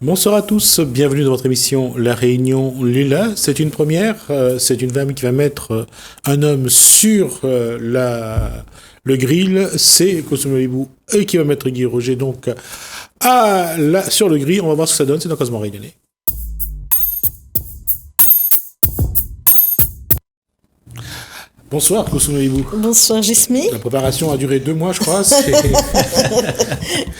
Bonsoir à tous, bienvenue dans votre émission La Réunion Lila. C'est une première, c'est une femme qui va mettre un homme sur le grill, c'est Cosmo Libou et qui va mettre Guy Roger donc sur le grill. On va voir ce que ça donne, c'est dans Cosmo Réunionnais. Bonsoir Cosmo Libou. Bonsoir Gismi. La préparation a duré 2 mois je crois.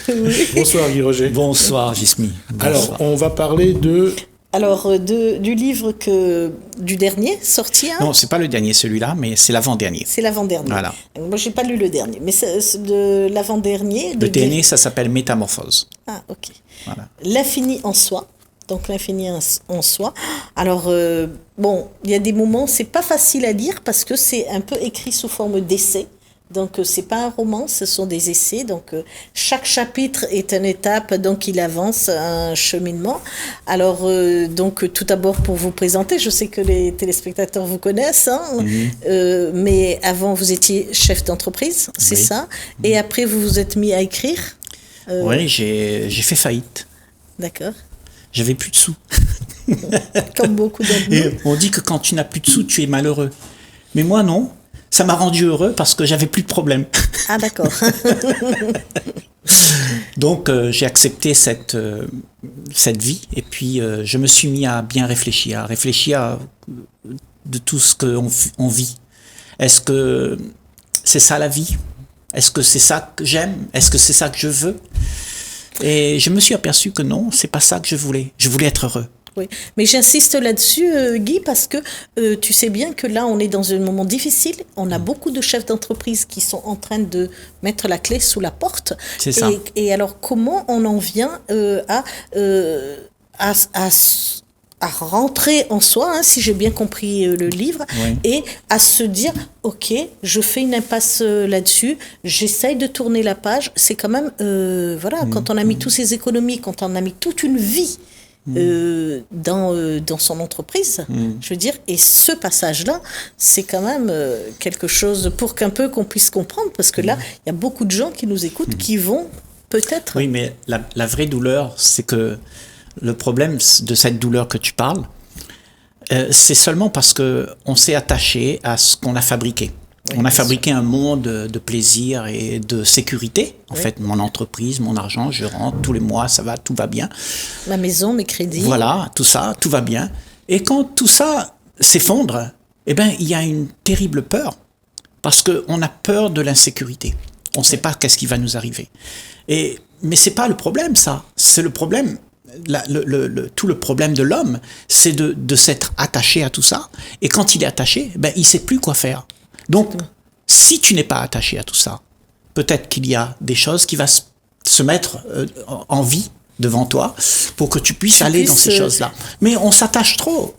Oui. Bonsoir Guy Roger. Bonsoir Gismi. Alors on va parler du livre du dernier sorti. Non, c'est pas le dernier celui-là, mais c'est l'avant-dernier. C'est l'avant-dernier. Voilà. Moi j'ai pas lu le dernier, mais c'est de l'avant-dernier. Le dernier, ça s'appelle Métamorphose. Ah ok. Voilà. L'infini en soi. Donc l'infini en soi. Alors il y a des moments, c'est pas facile à lire parce que c'est un peu écrit sous forme d'essai. Donc c'est pas un roman, ce sont des essais. Donc chaque chapitre est une étape, donc il avance un cheminement. Alors donc tout d'abord pour vous présenter, je sais que les téléspectateurs vous connaissent, mais avant vous étiez chef d'entreprise, c'est ça. Et après vous vous êtes mis à écrire. Oui, j'ai fait faillite. D'accord. J'avais plus de sous. Comme beaucoup d'adultes. On dit que quand tu n'as plus de sous, tu es malheureux. Mais moi, non. Ça m'a rendu heureux parce que j'avais plus de problème. Ah, d'accord. Donc, j'ai accepté cette vie. Et puis, je me suis mis à bien réfléchir. De tout ce qu'on vit. Est-ce que c'est ça la vie? Est-ce que c'est ça que j'aime? Est-ce que c'est ça que je veux? Et je me suis aperçu que non, c'est pas ça que je voulais. Je voulais être heureux. Oui, mais j'insiste là-dessus, Guy, parce que tu sais bien que là, on est dans un moment difficile. On a beaucoup de chefs d'entreprise qui sont en train de mettre la clé sous la porte. C'est ça. Et alors, comment on en vient à rentrer en soi, si j'ai bien compris le livre, et à se dire, ok, je fais une impasse là-dessus, j'essaye de tourner la page. C'est quand même, quand on a mis toutes ces économies, quand on a mis toute une vie dans son entreprise, je veux dire, et ce passage-là, c'est quand même quelque chose pour qu'on puisse comprendre, parce que là, il y a beaucoup de gens qui nous écoutent, qui vont peut-être... Oui, mais la vraie douleur, c'est que le problème de cette douleur que tu parles, c'est seulement parce qu'on s'est attaché à ce qu'on a fabriqué. Oui, on a fabriqué un monde de plaisir et de sécurité. En fait, mon entreprise, mon argent, je rentre tous les mois, ça va, tout va bien. Ma maison, mes crédits. Voilà, tout ça, tout va bien. Et quand tout ça s'effondre, il y a une terrible peur. Parce qu'on a peur de l'insécurité. On ne sait pas qu'est-ce qui va nous arriver. Mais ce n'est pas le problème, ça. C'est le problème. Tout le problème de l'homme, c'est de s'être attaché à tout ça. Et quand il est attaché, il ne sait plus quoi faire. Donc, si tu n'es pas attaché à tout ça, peut-être qu'il y a des choses qui vont se mettre en vie devant toi pour que tu puisses aller dans ces choses-là. Mais on s'attache trop.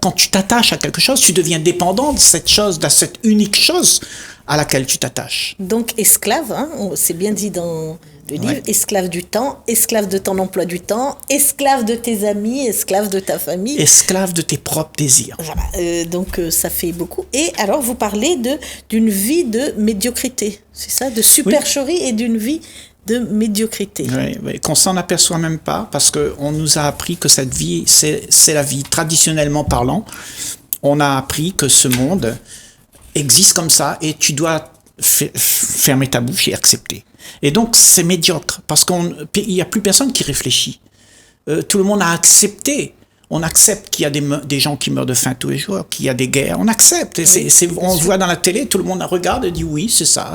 Quand tu t'attaches à quelque chose, tu deviens dépendant de cette chose, de cette unique chose à laquelle tu t'attaches. Donc, esclave, c'est bien dit dans le livre, esclave du temps, esclave de ton emploi du temps, esclave de tes amis, esclave de ta famille. Esclave de tes propres désirs. Voilà, donc ça fait beaucoup. Et alors, vous parlez d'une vie de médiocrité, c'est ça, de supercherie et d'une vie de médiocrité. Oui, qu'on s'en aperçoit même pas, parce qu'on nous a appris que cette vie, c'est la vie. Traditionnellement parlant, on a appris que ce monde existe comme ça et tu dois fermer ta bouche et accepter. Et donc, c'est médiocre, parce qu'il n'y a plus personne qui réfléchit. Tout le monde a accepté. On accepte qu'il y a des gens qui meurent de faim tous les jours, qu'il y a des guerres. On accepte. On voit dans la télé, tout le monde regarde et dit oui, c'est ça.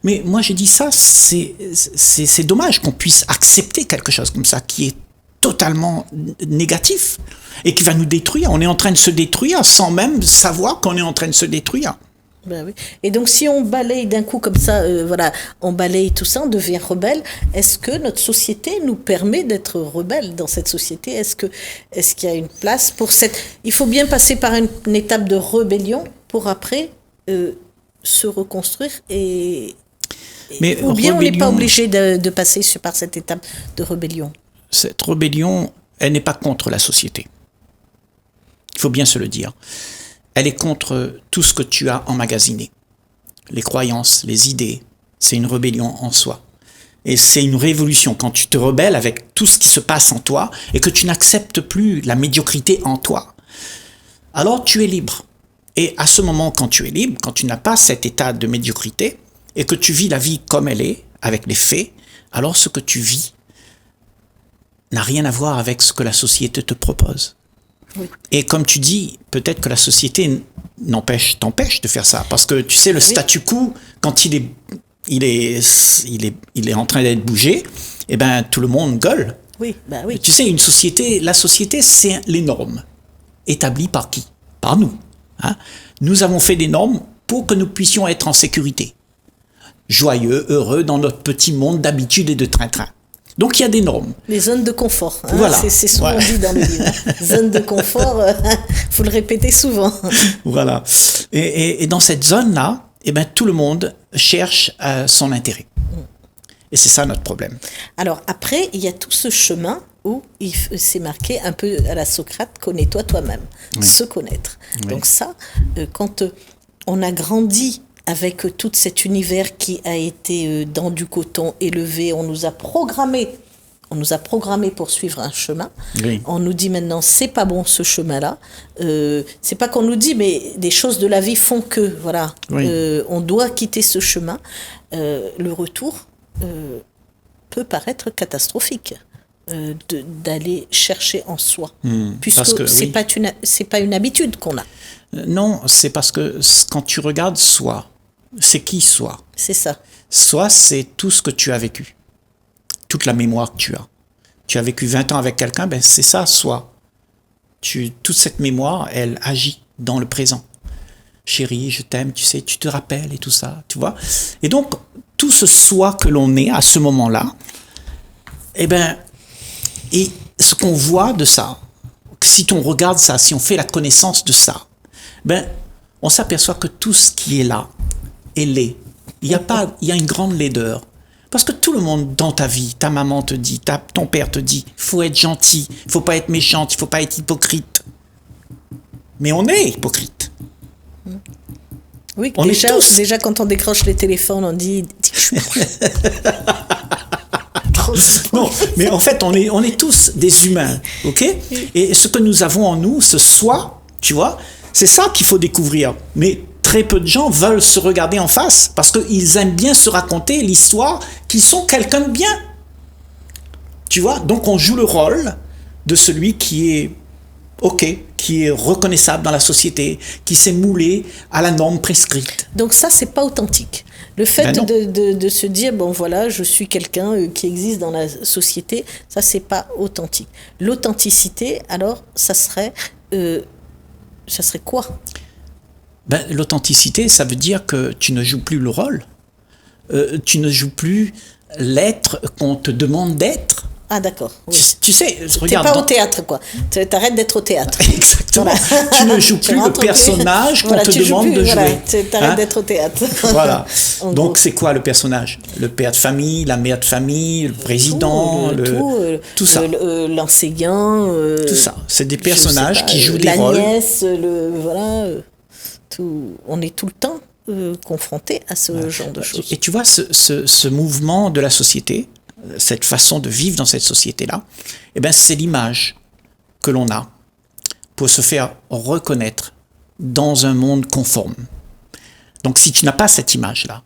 Mais moi, j'ai dit ça, c'est dommage qu'on puisse accepter quelque chose comme ça, qui est totalement négatif et qui va nous détruire. On est en train de se détruire sans même savoir qu'on est en train de se détruire. Ben oui. Et donc si on balaye d'un coup comme ça, on balaye tout ça, on devient rebelle. Est-ce que notre société nous permet d'être rebelle dans cette société? Est-ce qu'il y a une place pour cette... Il faut bien passer par une étape de rébellion pour après se reconstruire ou bien on n'est pas obligé de passer par cette étape de rébellion. Cette rébellion, elle n'est pas contre la société. Il faut bien se le dire. Elle est contre tout ce que tu as emmagasiné. les croyances, les idées, c'est une rébellion en soi. Et c'est une révolution quand tu te rebelles avec tout ce qui se passe en toi et que tu n'acceptes plus la médiocrité en toi. Alors tu es libre. Et à ce moment, quand tu es libre, quand tu n'as pas cet état de médiocrité et que tu vis la vie comme elle est, avec les faits, alors ce que tu vis n'a rien à voir avec ce que la société te propose. Oui. Et comme tu dis, peut-être que la société t'empêche de faire ça. Parce que tu sais, le statu quo, quand il est en train d'être bougé, eh ben, tout le monde gueule. Oui, bah oui. Tu sais, la société, c'est les normes. Établies par qui? Par nous. Hein? Nous avons fait des normes pour que nous puissions être en sécurité. Joyeux, heureux dans notre petit monde d'habitude et de train-train. Donc il y a des normes. Les zones de confort. Hein, voilà. C'est souvent dit dans le livre. Zone de confort, faut le répéter souvent. Voilà. Et dans cette zone-là, eh ben, tout le monde cherche son intérêt. Et c'est ça notre problème. Alors après, il y a tout ce chemin où c'est marqué un peu à la Socrate, connais-toi toi-même, se connaître. Oui. Donc ça, quand on a grandi avec tout cet univers qui a été dans du coton élevé, on nous a programmé pour suivre un chemin. Oui. On nous dit maintenant, c'est pas bon ce chemin-là. C'est pas qu'on nous dit, mais des choses de la vie font que, voilà, oui. On doit quitter ce chemin. Le retour peut paraître catastrophique. D'aller chercher en soi, puisque c'est pas une habitude qu'on a. Non, c'est parce que quand tu regardes soi, c'est qui soi? C'est ça. Soi, c'est tout ce que tu as vécu, toute la mémoire que tu as. Tu as vécu 20 ans avec quelqu'un, ben c'est ça, soi. Toute cette mémoire, elle agit dans le présent. Chérie, je t'aime, tu sais, tu te rappelles et tout ça, tu vois. Et donc, tout ce soi que l'on est à ce moment-là, eh ben, et ce qu'on voit de ça, si on regarde ça, si on fait la connaissance de ça, ben, on s'aperçoit que tout ce qui est là est laid. Il y a une grande laideur. Parce que tout le monde dans ta vie, ta maman te dit, ton père te dit, il faut être gentil, il ne faut pas être méchant, il ne faut pas être hypocrite. Mais on est hypocrite. Oui, déjà quand on décroche les téléphones, on dit... Non, mais en fait, on est tous des humains, ok? Et ce que nous avons en nous, ce soi, tu vois, c'est ça qu'il faut découvrir. Mais très peu de gens veulent se regarder en face parce qu'ils aiment bien se raconter l'histoire qu'ils sont quelqu'un de bien. Tu vois? Donc, on joue le rôle de celui qui est ok, qui est reconnaissable dans la société, qui s'est moulé à la norme prescrite. Donc ça, c'est pas authentique. Le fait de se dire, bon voilà, je suis quelqu'un qui existe dans la société, ça, c'est pas authentique. L'authenticité, alors, ça serait quoi? Ben, l'authenticité, ça veut dire que tu ne joues plus le rôle. Tu ne joues plus l'être qu'on te demande d'être. Ah d'accord. Oui. Tu sais, regarde. T'es pas au théâtre, quoi. T'arrêtes d'être au théâtre. Exactement. Voilà. Tu ne joues plus le personnage qu'on te demande de jouer. Voilà, t'arrêtes d'être au théâtre. Voilà. Donc c'est quoi le personnage? Le père de famille, la mère de famille, le président, tout ça. L'enseignant. Tout ça. C'est des personnages qui jouent des rôles. La nièce, voilà. On est tout le temps confronté à ce genre de choses. Et tu vois, ce mouvement de la société, cette façon de vivre dans cette société-là, eh ben, c'est l'image que l'on a pour se faire reconnaître dans un monde conforme. Donc, si tu n'as pas cette image-là,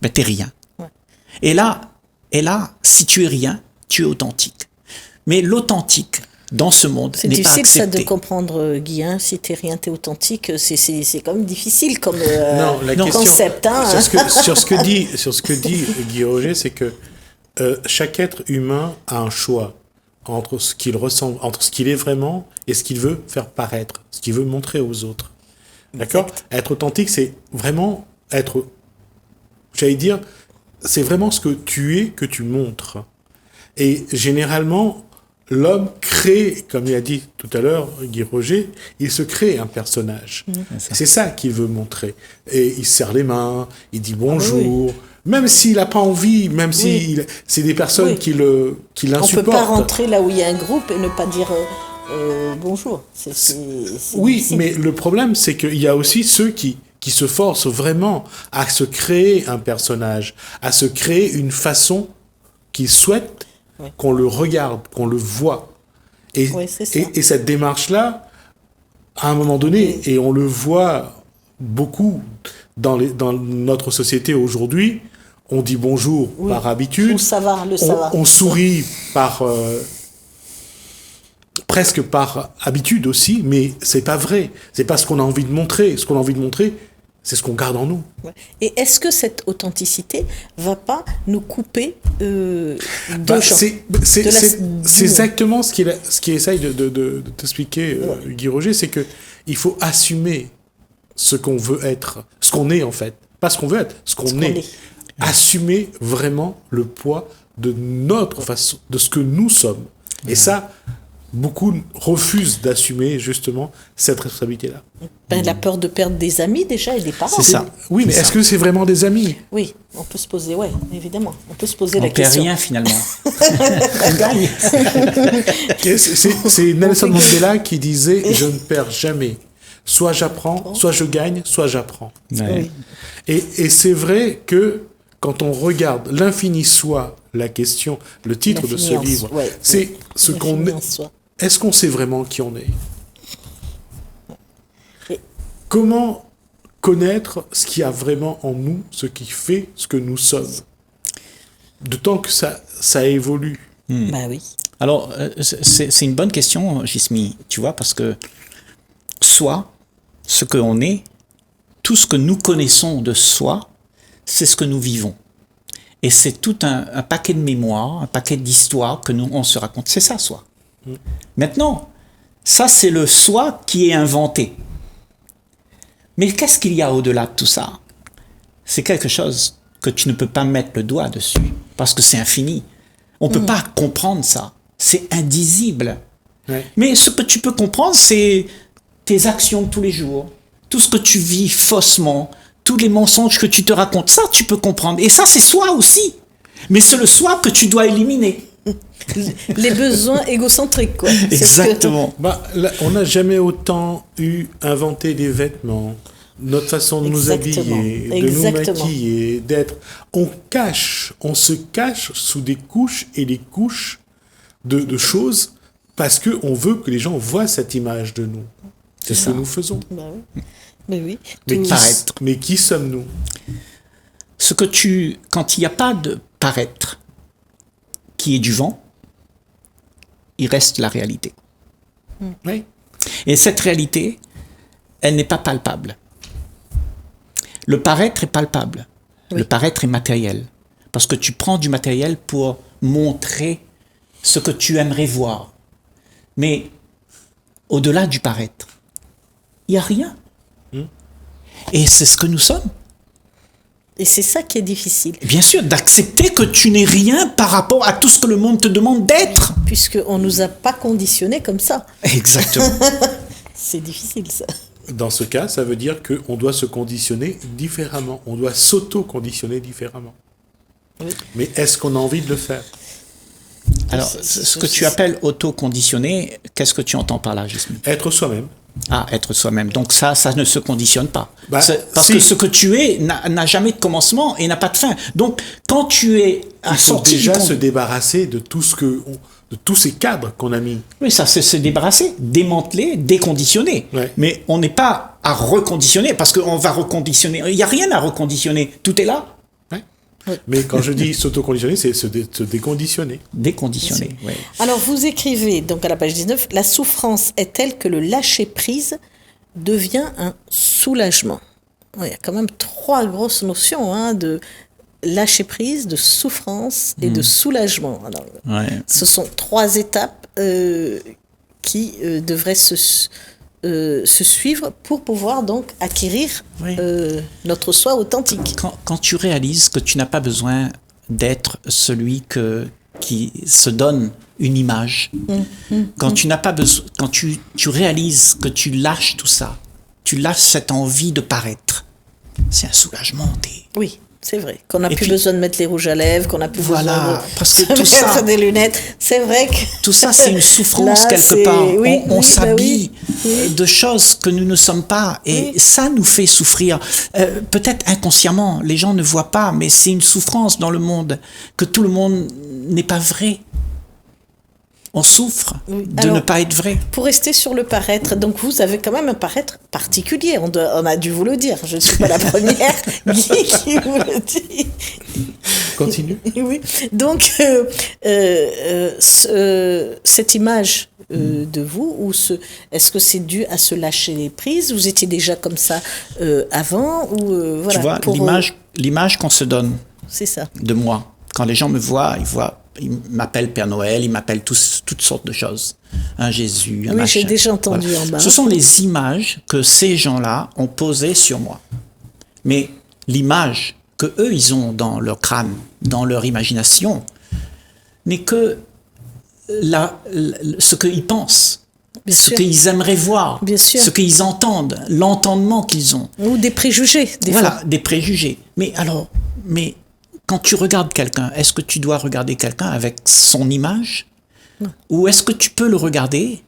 ben, t'es rien. Ouais. Et là, si tu es rien, tu es authentique. Mais l'authentique, dans ce monde, n'est pas accepté. C'est difficile ça de comprendre, Guy, hein, si t'es rien, t'es authentique, c'est quand même difficile comme concept. Hein. Sur ce que dit Guy Roger, c'est que chaque être humain a un choix entre ce qu'il ressemble, entre ce qu'il est vraiment et ce qu'il veut faire paraître, ce qu'il veut montrer aux autres. D'accord ? Être authentique, c'est vraiment être, j'allais dire, c'est vraiment ce que tu es, que tu montres. Et généralement, l'homme crée, comme il a dit tout à l'heure Guy Roger, il se crée un personnage. C'est ça qu'il veut montrer. Et il serre les mains, il dit bonjour. Même s'il n'a pas envie, même si c'est des personnes qui l'insupportent. On ne peut pas rentrer là où il y a un groupe et ne pas dire bonjour. C'est oui, difficile. Mais le problème, c'est qu'il y a aussi ceux qui qui se force vraiment à se créer un personnage, à se créer une façon qu'il souhaite qu'on le regarde, qu'on le voit. Et, et cette démarche-là, à un moment donné, et on le voit beaucoup dans notre société aujourd'hui, on dit bonjour par habitude, le savoir. On sourit par... presque par habitude aussi, mais c'est pas vrai. C'est pas ce qu'on a envie de montrer. Ce qu'on a envie de montrer, c'est ce qu'on garde en nous. Et est-ce que cette authenticité va pas nous couper de gens? C'est exactement ce qu'il essaye de t'expliquer, Guy Roger, c'est que il faut assumer ce qu'on veut être, ce qu'on est en fait. Pas ce qu'on veut être, ce qu'on est. Assumer vraiment le poids de notre façon, de ce que nous sommes. Et ça, beaucoup refusent d'assumer justement cette responsabilité-là. La peur de perdre des amis déjà et des parents. C'est ça. Oui, mais est-ce que c'est vraiment des amis? Oui, on peut se poser, évidemment. On peut se poser la question. On perd rien finalement. On gagne. C'est Nelson Mandela qui disait « Je ne perds jamais. Soit j'apprends, soit je gagne, soit j'apprends. » Et c'est vrai que quand on regarde l'infini soit la question, le titre de ce livre, c'est ce qu'on est. Est-ce qu'on sait vraiment qui on est? Comment connaître ce qu'il y a vraiment en nous, ce qui fait ce que nous sommes? D'autant que ça évolue. Bah oui. Alors, c'est une bonne question, Gismi, tu vois, parce que soi, ce que on est, tout ce que nous connaissons de soi, c'est ce que nous vivons. Et c'est tout un paquet de mémoires, un paquet d'histoires que on se raconte. C'est ça, soi. Maintenant, ça, c'est le soi qui est inventé. Mais qu'est-ce qu'il y a au-delà de tout ça? C'est quelque chose que tu ne peux pas mettre le doigt dessus, parce que c'est infini. On ne peut pas comprendre ça. C'est indisible. Mais ce que tu peux comprendre, c'est tes actions de tous les jours, tout ce que tu vis faussement, tous les mensonges que tu te racontes. Ça, tu peux comprendre. Et ça, c'est soi aussi. Mais c'est le soi que tu dois éliminer. Les besoins égocentriques, quoi. Exactement. On n'a jamais autant inventé des vêtements, notre façon de nous habiller, de nous maquiller, d'être. On se cache sous des couches et des couches de choses parce qu'on veut que les gens voient cette image de nous. C'est ce que nous faisons. Mais oui. Mais qui sommes-nous? Quand il n'y a pas de paraître qui est du vent, il reste la réalité. Oui. Et cette réalité, elle n'est pas palpable. Le paraître est palpable. Le paraître est matériel. Parce que tu prends du matériel pour montrer ce que tu aimerais voir. Mais au-delà du paraître, il n'y a rien. Et c'est ce que nous sommes. Et c'est ça qui est difficile. Bien sûr, d'accepter que tu n'es rien par rapport à tout ce que le monde te demande d'être. Puisqu'on ne nous a pas conditionnés comme ça. Exactement. C'est difficile, ça. Dans ce cas, ça veut dire qu'on doit se conditionner différemment. On doit s'auto-conditionner différemment. Oui. Mais est-ce qu'on a envie de le faire? Alors, ce que tu appelles auto-conditionner, qu'est-ce que tu entends par là, Gismi? Être soi-même. Ah, être soi-même. Donc ça ne se conditionne pas. Parce si. que ce que tu es n'a jamais de commencement et n'a pas de fin. Donc, quand tu es sorti déjà se débarrasser de tout de tous ces cadres qu'on a mis. Oui, ça, c'est se débarrasser, démanteler, déconditionner. Ouais. Mais on n'est pas à reconditionner, parce qu'on va reconditionner. Il n'y a rien à reconditionner. Tout est là. Mais quand je dis s'autoconditionner, c'est se déconditionner. Déconditionner, oui. Alors, vous écrivez, donc à la page 19, « La souffrance est telle que le lâcher-prise devient un soulagement. » Il y a quand même 3 grosses notions de lâcher-prise, de souffrance et de soulagement. Alors, ce sont 3 étapes qui devraient se suivre pour pouvoir donc acquérir notre soi authentique. Quand tu réalises que tu n'as pas besoin d'être celui qui se donne une image, quand tu n'as pas besoin, quand tu réalises que tu lâches tout ça, tu lâches cette envie de paraître, c'est un soulagement. Oui, C'est vrai. Qu'on n'a Et plus puis- besoin de mettre les rouges à lèvres, qu'on n'a plus Voilà, besoin de parce que se tout ça- mettre des lunettes. C'est vrai que... Tout ça, c'est une souffrance Là, quelque c'est- part. oui, On oui, s'habille oui. de choses que nous ne sommes pas, et Oui. ça nous fait souffrir. Peut-être inconsciemment, les gens ne voient pas, mais c'est une souffrance dans le monde, que tout le monde n'est pas vrai. On souffre Oui. de Alors, ne pas être vrai. Pour rester sur le paraître, donc vous avez quand même un paraître particulier, on a dû vous le dire. Je ne suis pas la première qui vous le dit. Continue. Oui. Donc, cette image de vous, est-ce que c'est dû à se lâcher prise? Vous étiez déjà comme ça avant ou voilà, Tu vois, l'image qu'on se donne c'est ça. de moi, quand les gens me voient, ils m'appellent Père Noël, ils m'appellent toutes sortes de choses. Un Jésus, un Oui, machin. j'ai déjà entendu en bas. Ce sont les images que ces gens-là ont posées sur moi. Mais l'image que eux ils ont dans leur crâne, dans leur imagination, n'est que ce qu'ils pensent, Bien ce sûr. qu'ils aimeraient voir, Bien sûr. ce qu'ils entendent, l'entendement qu'ils ont. Ou des préjugés, des Voilà, fois. des préjugés. Mais quand tu regardes quelqu'un, est-ce que tu dois regarder quelqu'un avec son image? Ou est-ce que tu peux le regarder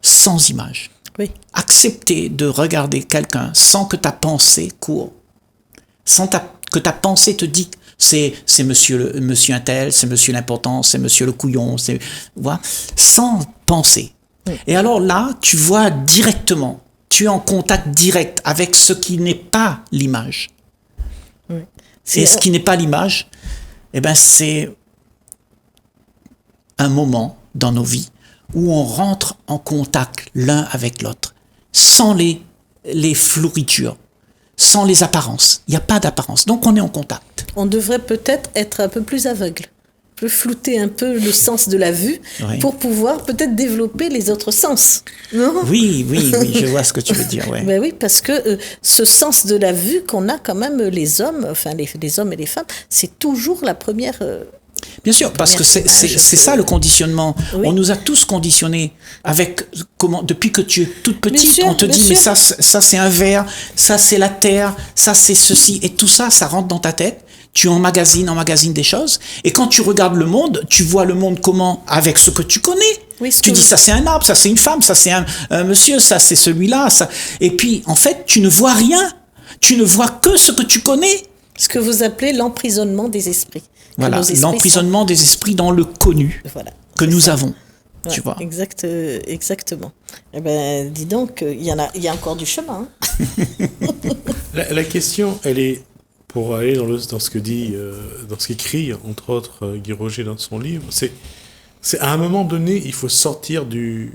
sans image? Oui. Accepter de regarder quelqu'un sans que ta pensée court, que ta pensée te dit c'est monsieur un tel, c'est monsieur l'important, c'est monsieur le couillon, voilà, sans penser. Et alors là, tu vois directement, tu es en contact direct avec ce qui n'est pas l'image. Et ce qui n'est pas l'image, eh ben c'est un moment dans nos vies où on rentre en contact l'un avec l'autre, sans les flouritures, sans les apparences. Il n'y a pas d'apparence, donc on est en contact. On devrait peut-être être un peu plus aveugle, peut flouter un peu le sens de la vue Oui. pour pouvoir peut-être développer les autres sens. Non? Oui, je vois ce que tu veux dire. Ouais. Ben oui, parce que ce sens de la vue qu'on a quand même les hommes, enfin les hommes et les femmes, c'est toujours la première... Bien sûr, parce que c'est ça le conditionnement. Oui. On nous a tous conditionnés avec depuis que tu es toute petite, sûr, on te bien dit mais sûr. ça c'est un verre, ça c'est la terre, ça c'est ceci, et tout ça, ça rentre dans ta tête. Tu emmagasines des choses, et quand tu regardes le monde, tu vois le monde comment? Avec ce que tu connais. Oui, ce Tu que dis vous- ça c'est un arbre, ça c'est une femme, ça c'est un monsieur, ça c'est celui-là, ça. Et puis en fait tu ne vois rien, tu ne vois que ce que tu connais. Ce que vous appelez l'emprisonnement des esprits. Que Voilà, nos esprits l'emprisonnement des esprits dans le connu sont- Voilà. que C'est nous ça. avons. Ouais, Tu vois. Exactement. Eh ben, dis donc, il y a encore du chemin. Hein. La question, elle est, pour aller dans ce que dit, dans ce qu'écrit, entre autres, Guy Roger dans son livre, c'est à un moment donné, il faut sortir de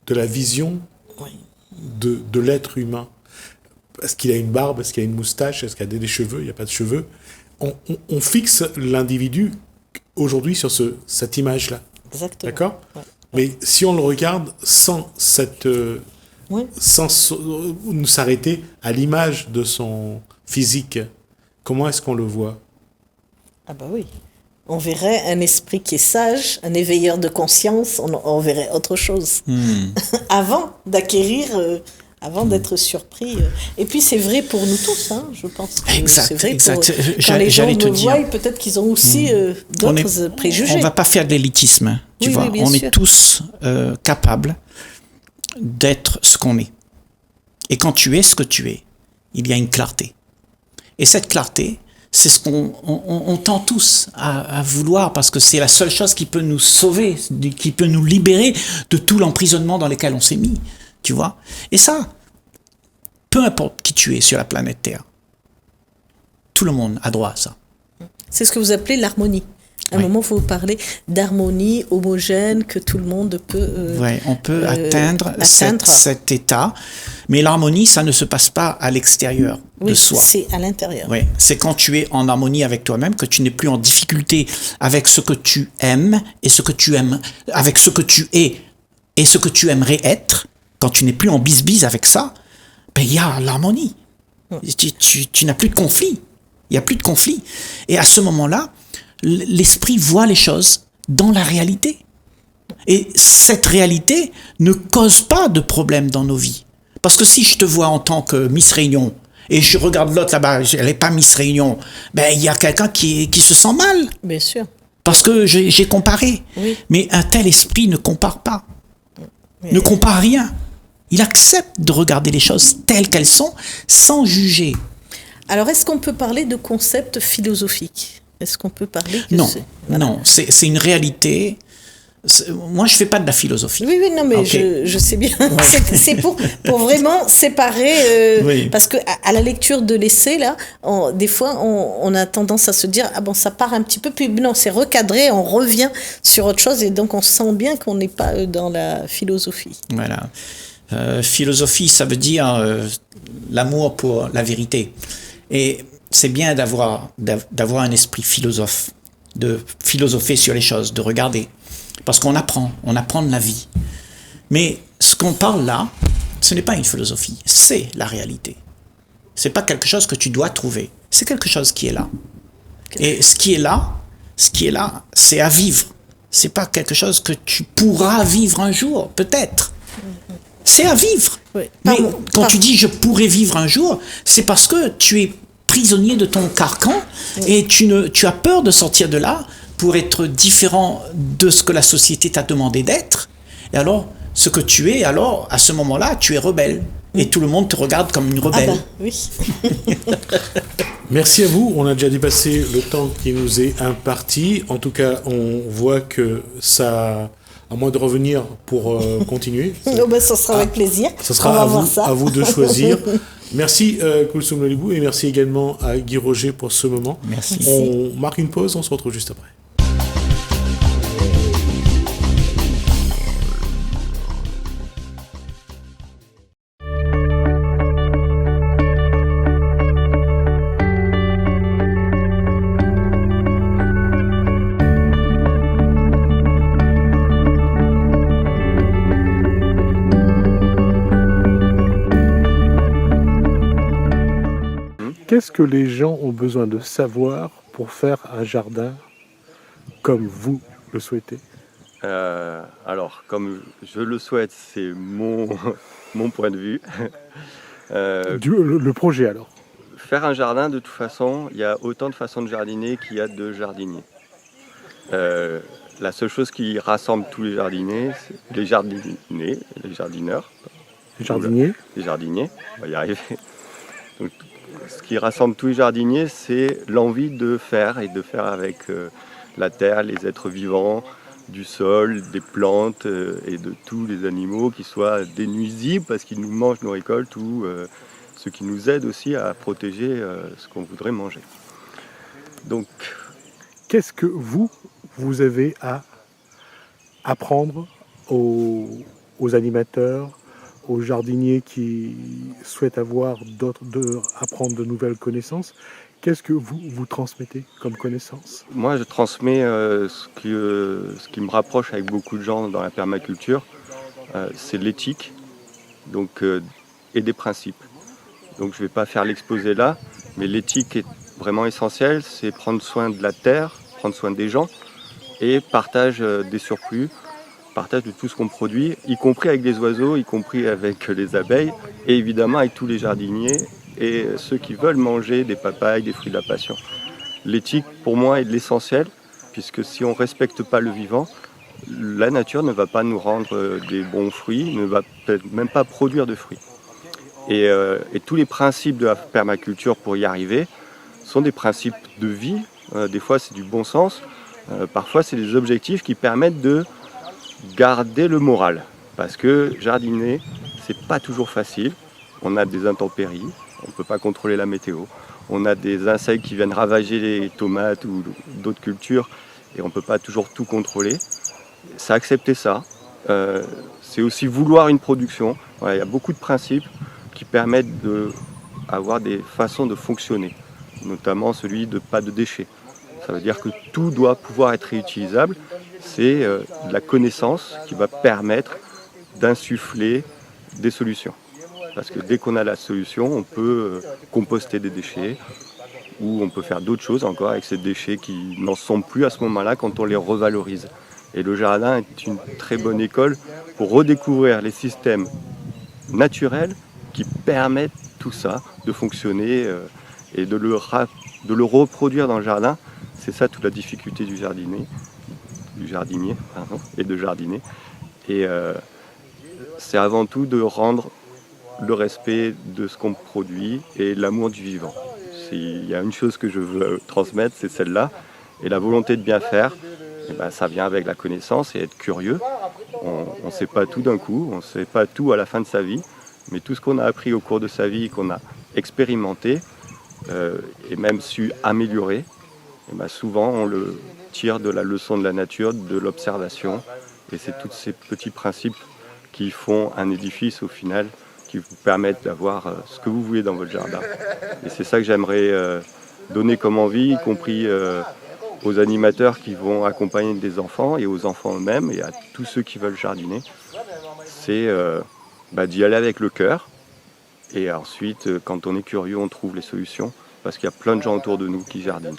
la vision Oui. de l'être humain. Est-ce qu'il a une barbe? Est-ce qu'il a une moustache? Est-ce qu'il a des cheveux? Il n'y a pas de cheveux. On fixe l'individu aujourd'hui sur cette image-là. Exactement. D'accord? Ouais. Mais si on le regarde sans Oui. nous s'arrêter à l'image de son physique, comment est-ce qu'on le voit? Ah bah oui. On verrait un esprit qui est sage, un éveilleur de conscience, on verrait autre chose. Avant d'acquérir, avant d'être surpris. Et puis c'est vrai pour nous tous, hein, je pense. Que Exact, c'est vrai exact. pour, quand les gens J'allais te me dire. voient, peut-être qu'ils ont aussi d'autres préjugés. On va pas faire de l'élitisme, tu Oui, vois. oui, bien On sûr. est tous capables d'être ce qu'on est. Et quand tu es ce que tu es, il y a une clarté. Et cette clarté, c'est ce qu'on tend tous à vouloir, parce que c'est la seule chose qui peut nous sauver, qui peut nous libérer de tout l'emprisonnement dans lequel on s'est mis, tu vois. Et ça, peu importe qui tu es sur la planète Terre, tout le monde a droit à ça. C'est ce que vous appelez l'harmonie. À un Oui. moment, il faut parler d'harmonie homogène que tout le monde peut... Ouais, on peut atteindre atteindre. cet état, mais l'harmonie, ça ne se passe pas à l'extérieur de Oui, soi. c'est à l'intérieur. Ouais, c'est quand tu es en harmonie avec toi-même, que tu n'es plus en difficulté avec ce que tu aimes et ce que tu aimes, avec ce que tu es et ce que tu aimerais être. Quand tu n'es plus en bise-bise avec ça, ben il y a l'harmonie. Tu n'as plus de conflit. Il y a plus de conflit. Et à ce moment-là, l'esprit voit les choses dans la réalité. Et cette réalité ne cause pas de problème dans nos vies. Parce que si je te vois en tant que Miss Réunion, et je regarde l'autre là-bas, elle n'est pas Miss Réunion, ben il y a quelqu'un qui se sent mal. Bien sûr. Parce que j'ai comparé. Oui. Mais un tel esprit ne compare pas. Mais- Ne compare rien. Il accepte de regarder les choses telles qu'elles sont, sans juger. Alors, est-ce qu'on peut parler de concepts philosophiques? Est-ce qu'on peut parler que Non, Voilà. non, c'est une réalité. Moi, je fais pas de la philosophie. Oui, non, mais Ok. je sais bien. C'est pour vraiment séparer. Oui. Parce que à la lecture de l'essai, là, des fois, on a tendance à se dire, ah bon, ça part un petit peu, puis non, c'est recadré, on revient sur autre chose, et donc on sent bien qu'on n'est pas dans la philosophie. Voilà. Philosophie, ça veut dire l'amour pour la vérité. Et c'est bien d'avoir un esprit philosophe, de philosopher sur les choses, de regarder. Parce qu'on apprend de la vie. Mais ce qu'on parle là, ce n'est pas une philosophie, c'est la réalité. C'est pas quelque chose que tu dois trouver, c'est quelque chose qui est là. Et ce qui est là, c'est à vivre. C'est pas quelque chose que tu pourras vivre un jour, peut-être. C'est à vivre. Oui. Mais Pardon, quand pardon. tu dis je pourrais vivre un jour, c'est parce que tu es prisonnier de ton carcan et tu as peur de sortir de là pour être différent de ce que la société t'a demandé d'être. Et alors, ce que tu es, alors, à ce moment-là, tu es rebelle. Et tout le monde te regarde comme une Ah rebelle. ben, oui. Merci à vous. On a déjà dépassé le temps qui nous est imparti. En tout cas, on voit que ça, à moins de revenir pour continuer, Oh ben, ça sera avec plaisir. ça On sera va à voir vous, ça. à vous de choisir. Merci Koulsoum Lolibou et merci également à Guy Roger pour ce moment. Merci. On marque une pause, on se retrouve juste après. Qu'est-ce que les gens ont besoin de savoir pour faire un jardin comme vous le souhaitez? Alors, comme je le souhaite, c'est mon, mon point de vue. Le projet alors. Faire un jardin, de toute façon, il y a autant de façons de jardiner qu'il y a de jardiniers. La seule chose qui rassemble tous les jardiniers, c'est les jardineurs, Les jardiniers. les jardiniers, on va y arriver. Donc, ce qui rassemble tous les jardiniers, c'est l'envie de faire et de faire avec la terre, les êtres vivants, du sol, des plantes et de tous les animaux qui soient dénuisibles parce qu'ils nous mangent nos récoltes ou ce qui nous aide aussi à protéger ce qu'on voudrait manger. Donc, Qu'est-ce que vous avez à apprendre aux animateurs, aux jardiniers qui souhaitent apprendre de nouvelles connaissances? Qu'est-ce que vous transmettez comme connaissances? moi, je transmets ce qui me rapproche avec beaucoup de gens dans la permaculture, c'est l'éthique et des principes. Donc, je ne vais pas faire l'exposé là, mais l'éthique est vraiment essentielle, c'est prendre soin de la terre, prendre soin des gens et partage des surplus, partage de tout ce qu'on produit, y compris avec les oiseaux, y compris avec les abeilles et évidemment avec tous les jardiniers et ceux qui veulent manger des papayes, des fruits de la passion. L'éthique, pour moi, est de l'essentiel, puisque si on ne respecte pas le vivant, la nature ne va pas nous rendre des bons fruits, ne va peut-être même pas produire de fruits. Et tous les principes de la permaculture pour y arriver sont des principes de vie. Des fois, c'est du bon sens. Parfois, c'est des objectifs qui permettent de garder le moral. Parce que jardiner, c'est pas toujours facile. On a des intempéries, on ne peut pas contrôler la météo. On a des insectes qui viennent ravager les tomates ou d'autres cultures et on ne peut pas toujours tout contrôler. C'est accepter ça. C'est aussi vouloir une production. Voilà, il y a beaucoup de principes qui permettent d'avoir des façons de fonctionner, notamment celui de pas de déchets. Ça veut dire que tout doit pouvoir être réutilisable. C'est de la connaissance qui va permettre d'insuffler des solutions. Parce que dès qu'on a la solution, on peut composter des déchets ou on peut faire d'autres choses encore avec ces déchets qui n'en sont plus à ce moment-là quand on les revalorise. Et le jardin est une très bonne école pour redécouvrir les systèmes naturels qui permettent tout ça, de fonctionner et de le reproduire dans le jardin. C'est ça toute la difficulté du jardinier et de jardiner. Et c'est avant tout de rendre le respect de ce qu'on produit et l'amour du vivant. S'il y a une chose que je veux transmettre, c'est celle-là. Et la volonté de bien faire, ça vient avec la connaissance et être curieux. On ne sait pas tout d'un coup, on ne sait pas tout à la fin de sa vie, mais tout ce qu'on a appris au cours de sa vie, qu'on a expérimenté et même su améliorer, souvent on le tire de la leçon de la nature, de l'observation. Et c'est tous ces petits principes qui font un édifice au final, qui vous permettent d'avoir ce que vous voulez dans votre jardin. Et c'est ça que j'aimerais donner comme envie, y compris aux animateurs qui vont accompagner des enfants et aux enfants eux-mêmes et à tous ceux qui veulent jardiner. C'est d'y aller avec le cœur. Et ensuite, quand on est curieux, on trouve les solutions, parce qu'il y a plein de gens autour de nous qui jardinent.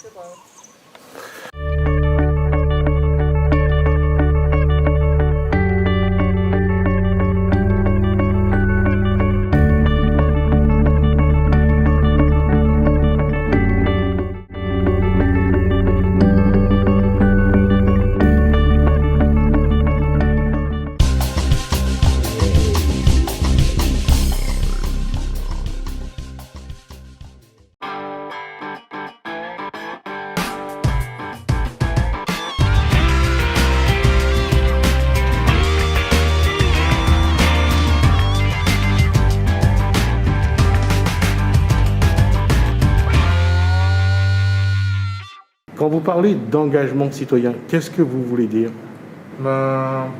Quand vous parlez d'engagement citoyen, qu'est-ce que vous voulez dire?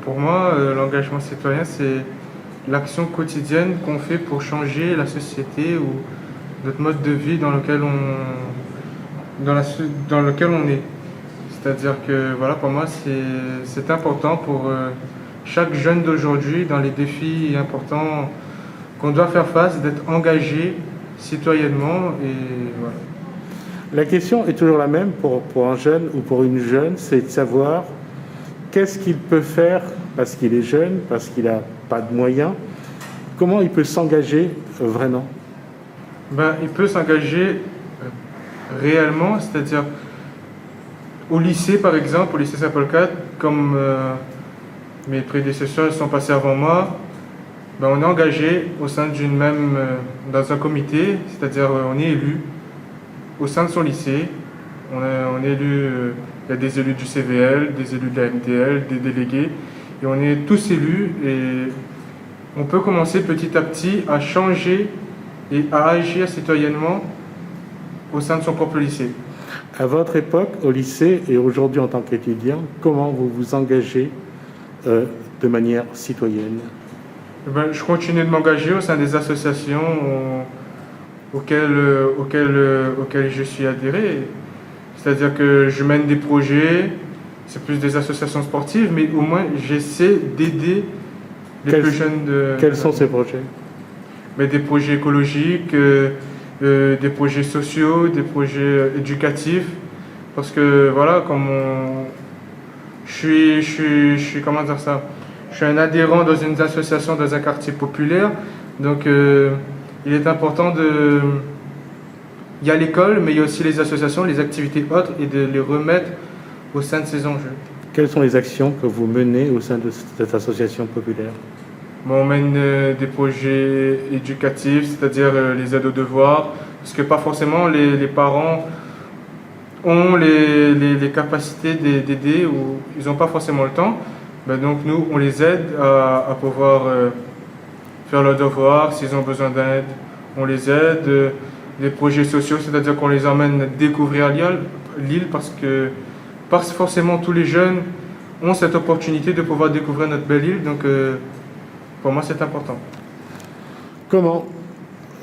Pour moi, l'engagement citoyen, c'est l'action quotidienne qu'on fait pour changer la société ou notre mode de vie dans lequel on est. C'est-à-dire que voilà, pour moi, c'est important pour chaque jeune d'aujourd'hui, dans les défis importants qu'on doit faire face, d'être engagé citoyennement. Et voilà. La question est toujours la même pour un jeune ou pour une jeune, c'est de savoir qu'est-ce qu'il peut faire parce qu'il est jeune, parce qu'il n'a pas de moyens, comment il peut s'engager vraiment. Il peut s'engager réellement, c'est-à-dire au lycée par exemple, au lycée Saint-Paul IV, comme mes prédécesseurs sont passés avant moi, on est engagé au sein dans un comité, c'est-à-dire on est élu au sein de son lycée. On est élu, il y a des élus du CVL, des élus de la MDL, des délégués, et on est tous élus et on peut commencer petit à petit à changer et à agir citoyennement au sein de son propre lycée. À votre époque, au lycée et aujourd'hui en tant qu'étudiant, comment vous vous engagez de manière citoyenne? Je continue de m'engager au sein des associations auxquelles je suis adhéré. C'est-à-dire que je mène des projets, c'est plus des associations sportives, mais au moins j'essaie d'aider les plus jeunes. Quels sont ces projets? Des projets écologiques, des projets sociaux, des projets éducatifs. Parce que voilà, je suis comment dire ça? Je suis un adhérent dans une association dans un quartier populaire. Donc il est important il y a l'école, mais il y a aussi les associations, les activités autres, et de les remettre au sein de ces enjeux. Quelles sont les actions que vous menez au sein de cette association populaire? On mène des projets éducatifs, c'est-à-dire les aides aux devoirs, parce que pas forcément les parents ont les capacités d'aider ou ils n'ont pas forcément le temps. Donc nous, on les aide à pouvoir faire leurs devoirs. S'ils ont besoin d'aide, on les aide. Des projets sociaux, c'est-à-dire qu'on les emmène découvrir l'île, parce que pas forcément tous les jeunes ont cette opportunité de pouvoir découvrir notre belle île. Donc pour moi, c'est important. Comment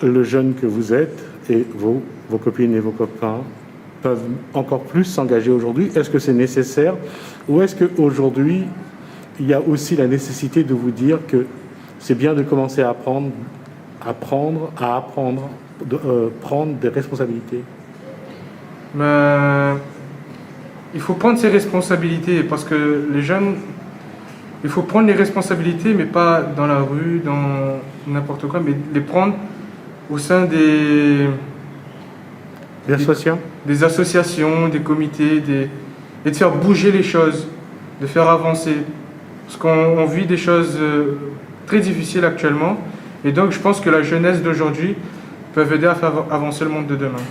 le jeune que vous êtes et vos copines et vos copains peuvent encore plus s'engager aujourd'hui? Est-ce que c'est nécessaire, ou est-ce qu'aujourd'hui, il y a aussi la nécessité de vous dire que c'est bien de commencer à prendre des responsabilités? Il faut prendre ses responsabilités, parce que les jeunes, il faut prendre les responsabilités, mais pas dans la rue, dans n'importe quoi, mais les prendre au sein des associations, des comités, et de faire bouger les choses, de faire avancer. Parce qu'on vit des choses très difficiles actuellement. Et donc je pense que la jeunesse d'aujourd'hui peut aider à faire avancer le monde de demain.